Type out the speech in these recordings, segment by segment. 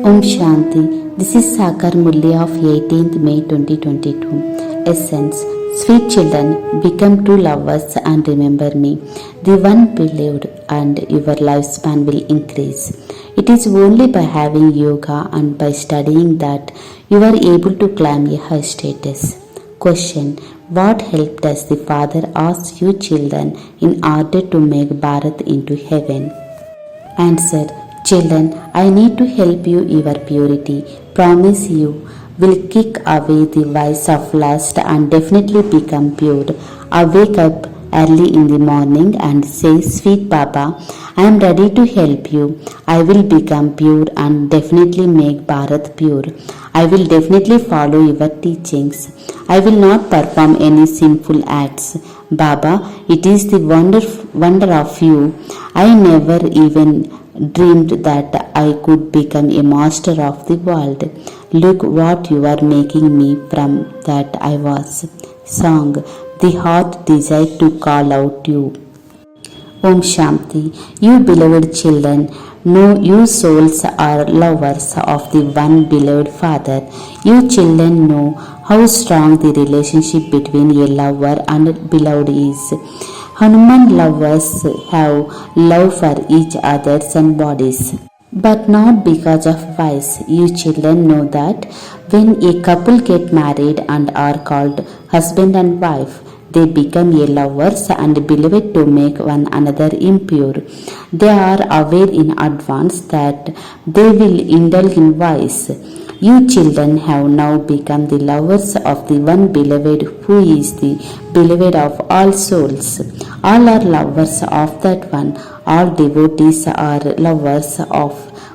Om Shanti. This is Sakar Murli of 18th May 2022. Essence. Sweet children, become true lovers and remember me, the one beloved, and your lifespan will increase. It is only by having yoga and by studying that you are able to climb a high status. Question. What help does the Father ask you children in order to make Bharat into heaven? Answer. Children, I need to help you your purity. Promise you will kick away the vice of lust and definitely become pure. I wake up early in the morning and say, Sweet Baba, I am ready to help you. I will become pure and definitely make Bharat pure. I will definitely follow your teachings. I will not perform any sinful acts. Baba, it is the wonder of you. I never even dreamed that I could become a master of the world. Look what you are making me from that I was. Song. The heart desired to call out you. Om Shanti. You beloved children, know you souls are lovers of the one beloved Father. You children know how strong the relationship between a lover and beloved is. Hanuman lovers have love for each other's and bodies, but not because of vice. You children know that when a couple get married and are called husband and wife, they become a lovers and beloved to make one another impure. They are aware in advance that they will indulge in vice. You children have now become the lovers of the one beloved who is the beloved of all souls. All are lovers of that one. All devotees are lovers of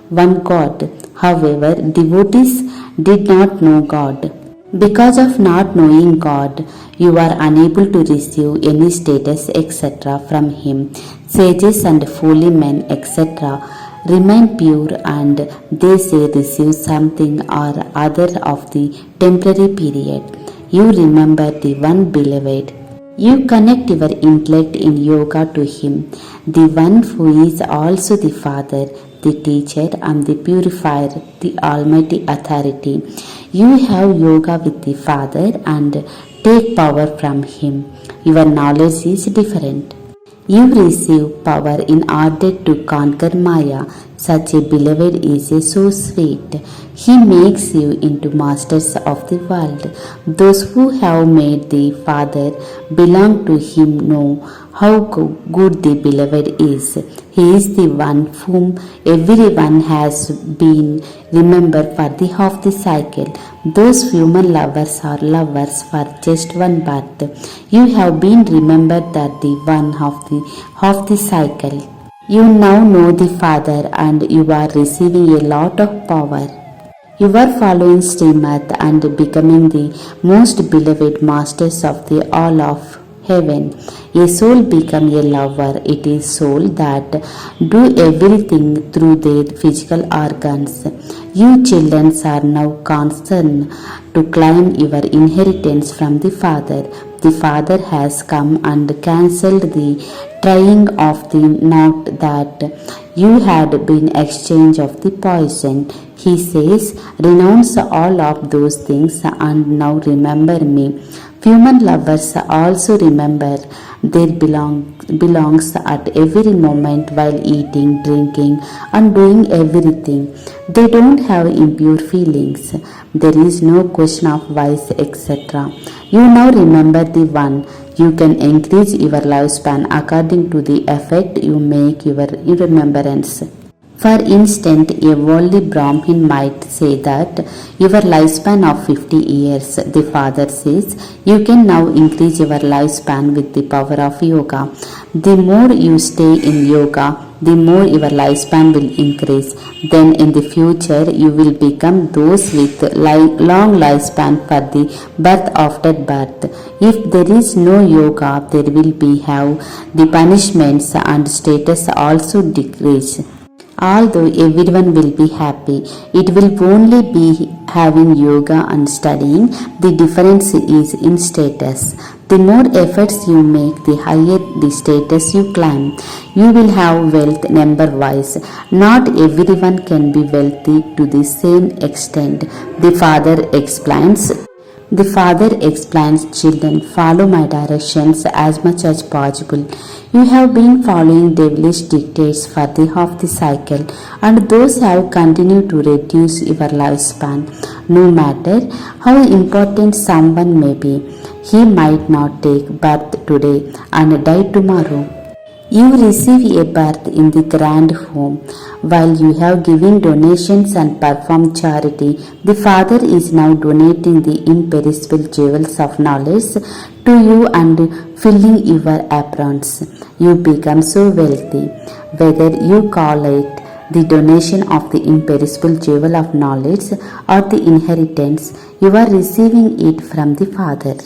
one God. However, devotees did not know God. Because of not knowing God, you are unable to receive any status etc. from Him. Sages and holy men etc. remain pure and they say receive something or other of the temporary period. You remember the one beloved. You connect your intellect in yoga to Him, the one who is also the Father, the teacher and the purifier, the almighty authority. You have yoga with the Father and take power from Him. Your knowledge is different. You receive power in order to conquer Maya. Such a beloved is so sweet. He makes you into masters of the world. Those who have made the Father belong to Him know how good the beloved is. He is the one whom everyone has been remembered for the half the cycle. Those human lovers are lovers for just one birth. You have been remembered that the one half the cycle. You now know the Father and you are receiving a lot of power. You are following Srimad and becoming the most beloved masters of the all of heaven. A soul become a lover. It is soul that do everything through their physical organs. You children are now concerned to claim your inheritance from the Father. The Father has come and cancelled the trying of the knot that you had been exchange of the poison. He says, renounce all of those things and now remember me. Human lovers also remember their belongs at every moment while eating, drinking and doing everything. They don't have impure feelings. There is no question of vice etc. You now remember the one. You can increase your lifespan according to the effect you make your remembrance. For instance, a worldly Brahmin might say that your lifespan of 50 years. The Father says, you can now increase your lifespan with the power of yoga. The more you stay in yoga, the more your lifespan will increase. Then in the future, you will become those with long lifespan for the birth after birth. If there is no yoga, there will be have the punishments and status also decrease. Although everyone will be happy, it will only be having yoga and studying. The difference is in status. The more efforts you make, the higher the status you climb. You will have wealth number wise. Not everyone can be wealthy to the same extent. The father explains. The father explains, children, follow my directions as much as possible. You have been following devilish dictates for the half the cycle, and those have continued to reduce your lifespan. No matter how important someone may be, he might not take birth today and die tomorrow. You receive a birth in the grand home. While you have given donations and performed charity, the Father is now donating the imperishable jewels of knowledge to you and filling your aprons. You become so wealthy. Whether you call it the donation of the imperishable jewel of knowledge or the inheritance, you are receiving it from the Father.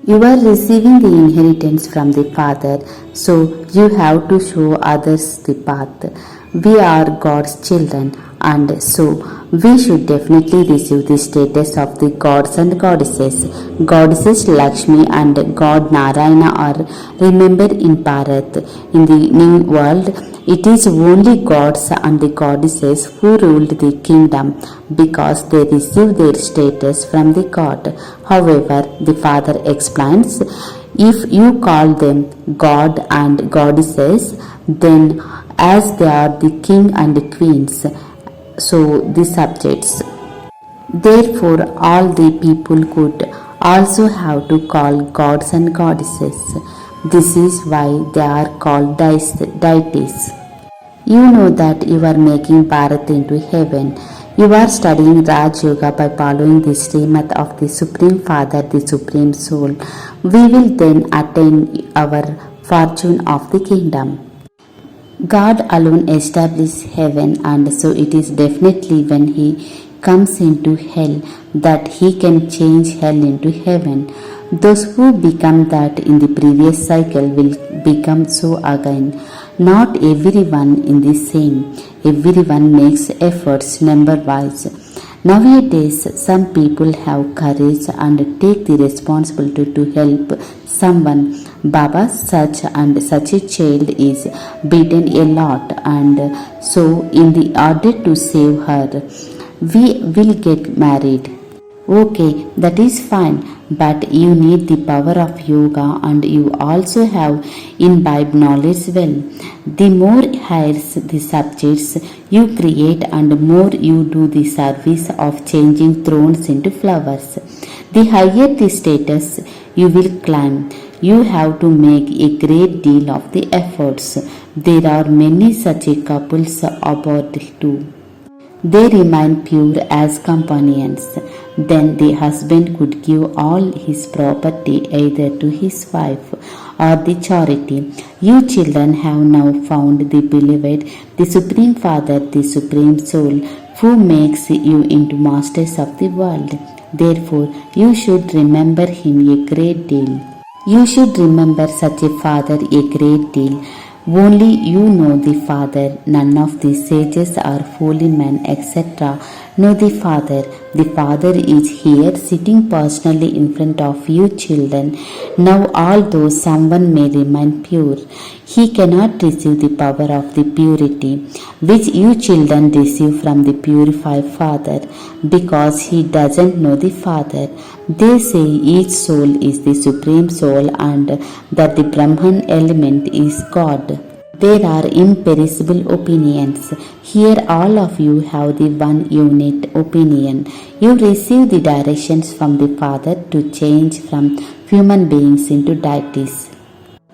You are receiving the inheritance from the Father, so you have to show others the path. We are God's children, and so we should definitely receive the status of the gods and goddesses. Goddesses Lakshmi and God Narayana are remembered in Bharat. In the New World, it is only gods and the goddesses who ruled the kingdom because they received their status from the God. However, the Father explains, if you call them God and goddesses, then as they are the king and the queens, so the subjects. Therefore, all the people could also have to call gods and goddesses. This is why they are called deities. You know that you are making Bharat into heaven. You are studying Raj Yoga by following the Srimad of the Supreme Father, the Supreme Soul. We will then attain our fortune of the kingdom. God alone established heaven, and so it is definitely when He comes into hell that He can change hell into heaven. Those who become that in the previous cycle will become so again. Not everyone in the same. Everyone makes efforts number wise. Nowadays, some people have courage and take the responsibility to help someone. Baba, such and such a child is beaten a lot, and so in the order to save her, we will get married. Okay, that is fine, but you need the power of yoga and you also have imbibed knowledge well. The more hires the subjects you create and more you do the service of changing thrones into flowers, the higher the status you will climb. You have to make a great deal of the efforts. There are many such couples about too. They remain pure as companions. Then the husband could give all his property either to his wife or the charity. You children have now found the beloved, the Supreme Father, the Supreme Soul, who makes you into masters of the world. Therefore, you should remember him a great deal. You should remember such a father a great deal. Only you know the Father. None of the sages or holy men, etc., know the Father. The Father is here sitting personally in front of you children. Now, although someone may remain pure, he cannot receive the power of the purity which you children receive from the purified Father, because he doesn't know the Father. They say each soul is the Supreme Soul and that the Brahman element is God. There are imperishable opinions. Here all of you have the one unit opinion. You receive the directions from the Father to change from human beings into deities.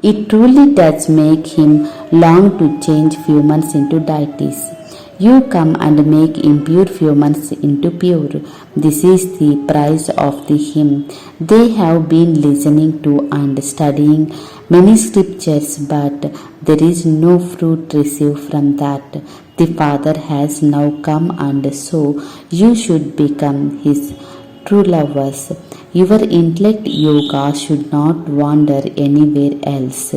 It truly does make him long to change humans into deities. You come and make impure humans into pure. This is the price of the hymn. They have been listening to and studying many scriptures, but there is no fruit received from that. The Father has now come, and so you should become his true lovers. Your intellect yoga should not wander anywhere else.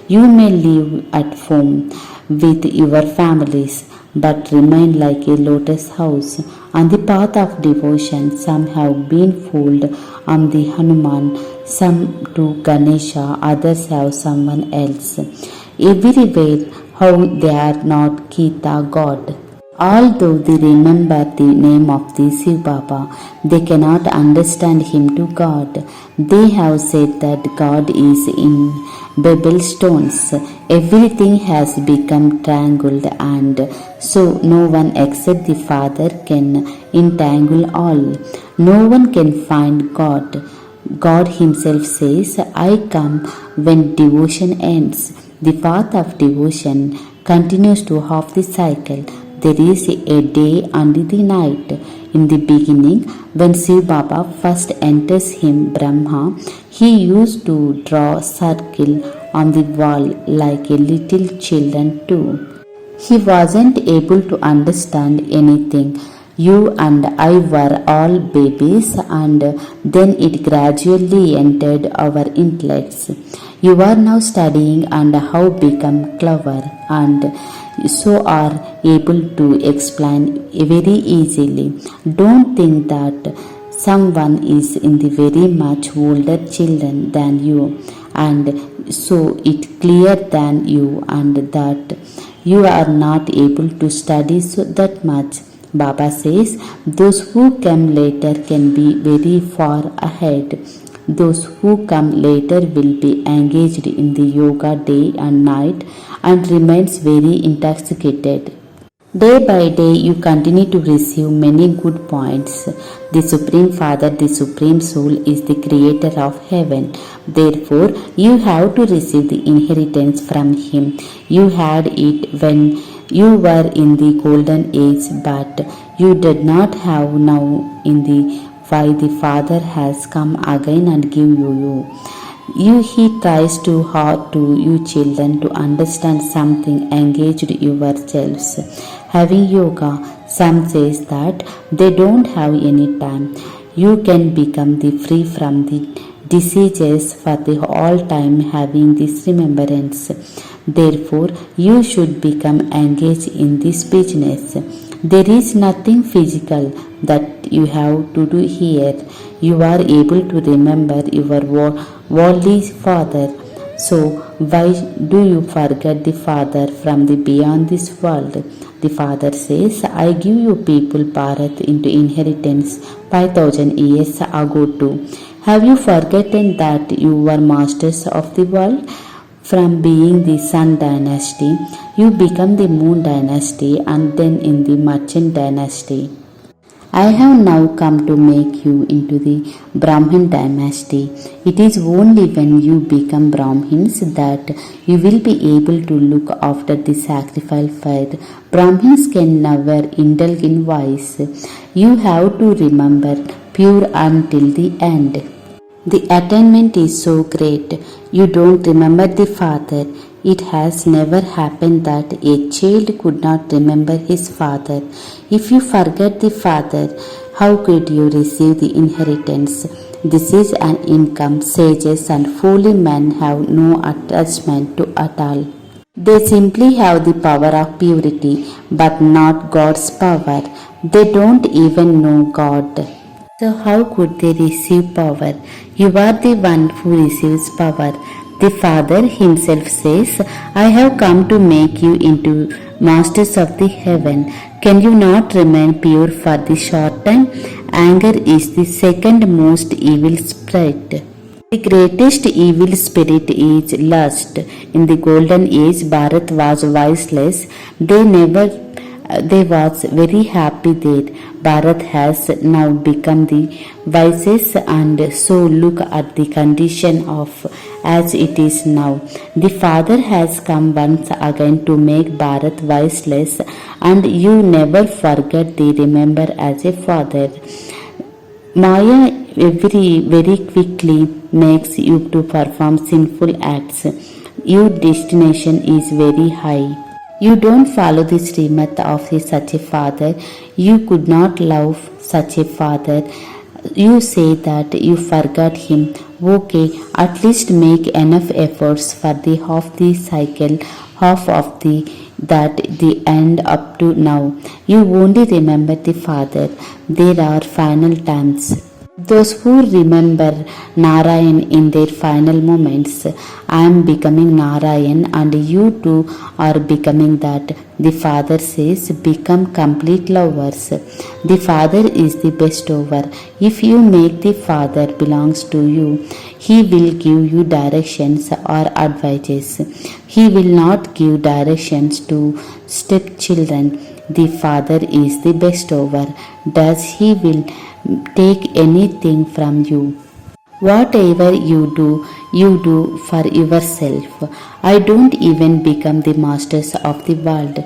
You may live at home with your families, but remain like a lotus house. On the path of devotion, some have been fooled on the Hanuman some to Ganesha, others have someone else. Everywhere, how they are not Kita God. Although they remember the name of the Shiv Baba, they cannot understand him to God. They have said that God is in Babel stones. Everything has become tangled, and so no one except the Father can entangle all. No one can find God. God Himself says, I come when devotion ends. The path of devotion continues to half the cycle. There is a day and the night. In the beginning, when Shiv Baba first enters him, Brahma, he used to draw a circle on the wall like a little children too. He wasn't able to understand anything. You and I were all babies, and then it gradually entered our intellects. You are now studying and have become clever, and so are able to explain very easily. Don't think that someone is in the very much older children than you, and so it clear than you, and that you are not able to study so that much. Baba says those who come later can be very far ahead. Those who come later will be engaged in the yoga day and night and remains very intoxicated. Day by day, you continue to receive many good points. The Supreme Father, the Supreme Soul, is the creator of heaven. Therefore, you have to receive the inheritance from Him. You had it when you were in the golden age, but you did not have now in the why the Father has come again and give you. He tries too hard to you children to understand something. Engaged yourselves. Having yoga, some says that they don't have any time. You can become the free from the diseases for the all time having this remembrance. Therefore, you should become engaged in this business. There is nothing physical that you have to do here. You are able to remember your worldly father. So why do you forget the Father from the beyond this world? The Father says, I give you people Bharat into inheritance 5,000 years ago too. Have you forgotten that you were masters of the world? From being the Sun dynasty, you become the Moon dynasty and then in the Merchant dynasty. I have now come to make you into the Brahmin dynasty. It is only when you become Brahmins that you will be able to look after the sacrificial fire. Brahmins can never indulge in vice. You have to remember pure until the end. The attainment is so great, you don't remember the father. It has never happened that a child could not remember his father. If you forget the father, how could you receive the inheritance? This is an income sages and holy men have no attachment to at all. They simply have the power of purity, but not God's power. They don't even know God. So how could they receive power? You are the one who receives power. The Father Himself says, I have come to make you into masters of the heaven. Can you not remain pure for the short time? Anger is the second most evil spirit. The greatest evil spirit is lust. In the golden age, Bharat was voiceless. They was very happy there. Bharat has now become the wisest, and so look at the condition of as it is now. The Father has come once again to make Bharat wiseless, and you never forget the remember as a father. Maya very quickly makes you to perform sinful acts. Your destination is very high. You don't follow the Srimad of such a father. You could not love such a father. You say that you forgot him. Okay, at least make enough efforts for the half the cycle, half of the end up to now. You only remember the father. There are final times. Those who remember Narayan in their final moments. I am becoming Narayan and you too are becoming that. The Father says, become complete lovers. The Father is the best over. If you make the Father belongs to you, He will give you directions or advices. He will not give directions to stepchildren. The Father is the best over. Does He will take anything from you? Whatever you do for yourself. I don't even become the masters of the world.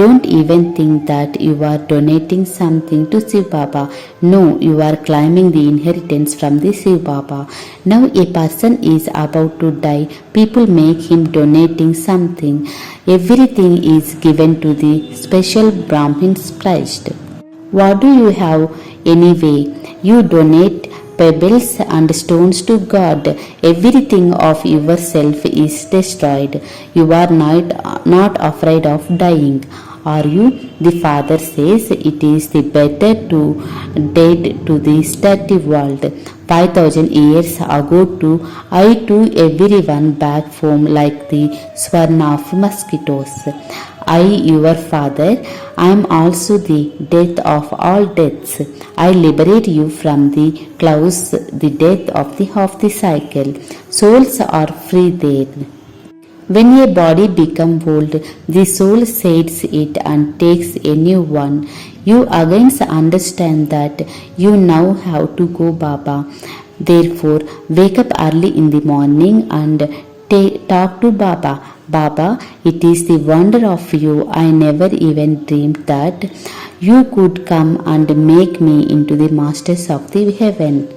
Don't even think that you are donating something to Shiv Baba. No, you are claiming the inheritance from the Shiv Baba. Now a person is about to die. People make him donating something. Everything is given to the special Brahmins Christ. What do you have anyway? You donate pebbles and stones to God. Everything of yourself is destroyed. You are not afraid of dying, are you? The Father says it is the better to dead to the sturdy world. 5,000 years ago too, I too everyone back home like the swarm of mosquitoes. I, your Father, I am also the death of all deaths. I liberate you from the claws, the death of the cycle. Souls are free there. When a body becomes old, the soul sheds it and takes a new one. You again understand that you now have to go, Baba. Therefore, wake up early in the morning and talk to Baba. Baba, it is the wonder of you. I never even dreamed that you could come and make me into the masters of the heaven.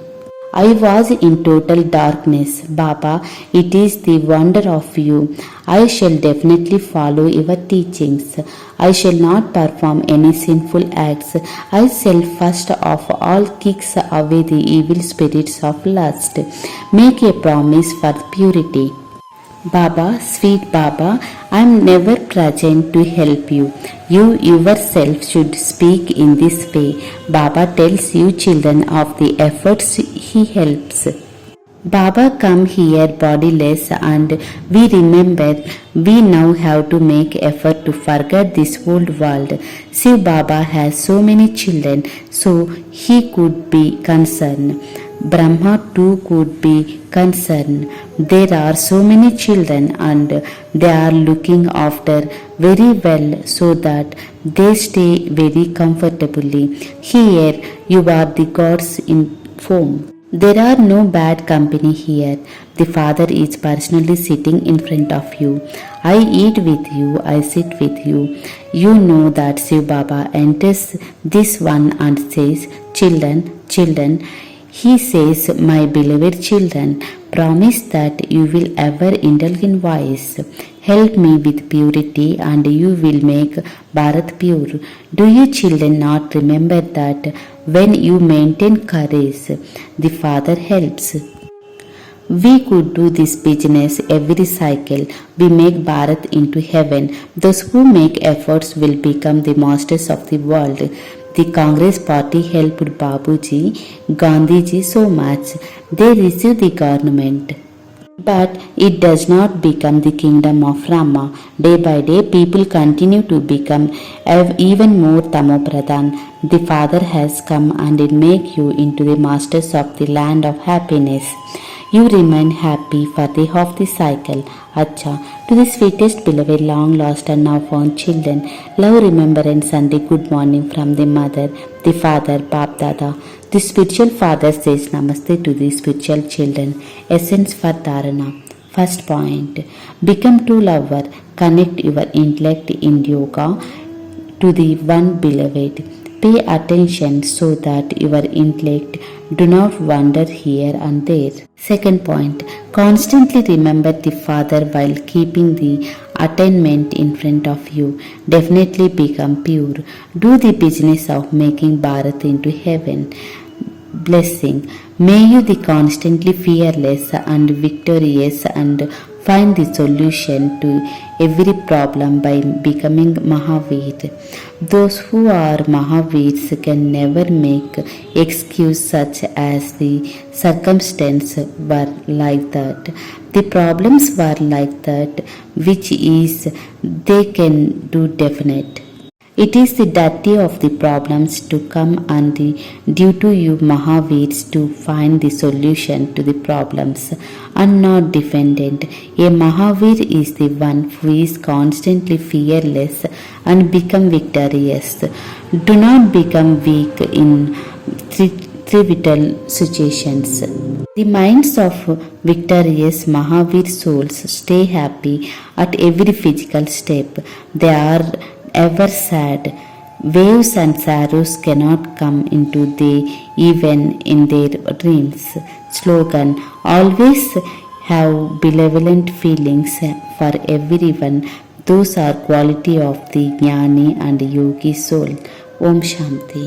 I was in total darkness. Baba, it is the wonder of you. I shall definitely follow your teachings. I shall not perform any sinful acts. I shall first of all kick away the evil spirits of lust. Make a promise for purity. Baba, sweet Baba, I am never present to help you. You yourself should speak in this way. Baba tells you children of the efforts he helps. Baba come here bodiless and we remember we now have to make effort to forget this old world. Shiv Baba has so many children, so he could be concerned. Brahma too could be concerned. There are so many children and they are looking after very well so that they stay very comfortably. Here you are the gods in form. There are no bad company here. The Father is personally sitting in front of you. I eat with you, I sit with you. You know that Shiv Baba enters this one and says, children, children. He says, my beloved children, promise that you will ever indulge in vice. Help me with purity and you will make Bharat pure. Do you children not remember that when you maintain courage, the Father helps? We could do this business every cycle. We make Bharat into heaven. Those who make efforts will become the masters of the world. The Congress party helped Babuji, Gandhiji so much. They received the government. But it does not become the kingdom of Rama. Day by day, people continue to become even more tamopradhan. The Father has come and will make you into the masters of the land of happiness. You remain happy for the half the cycle. Acha, to the sweetest beloved long lost and now found children, love, remembrance and the good morning from the mother, the father, Bap Dada. The spiritual father says namaste to the spiritual children. Essence for Dharana. First point, become true lover. Connect your intellect in yoga to the one beloved. Pay attention so that your intellect do not wander here and there. Second point, constantly remember the Father while keeping the attainment in front of you. Definitely become pure. Do the business of making Bharat into heaven. Blessing. May you be constantly fearless and victorious and find the solution to every problem by becoming Mahavir. Those who are Mahavirs can never make excuse such as the circumstances were like that, the problems were like that, which is they can do definite. It is the duty of the problems to come and the due to you Mahavirs to find the solution to the problems and not defendant. A Mahavir is the one who is constantly fearless and become victorious. Do not become weak in trivial situations. The minds of victorious Mahavir souls stay happy at every physical step. They are ever sad. Waves and sorrows cannot come into they even in their dreams. Slogan: always have benevolent feelings for everyone. Those are quality of the Jnani and Yogi soul. Om Shanti.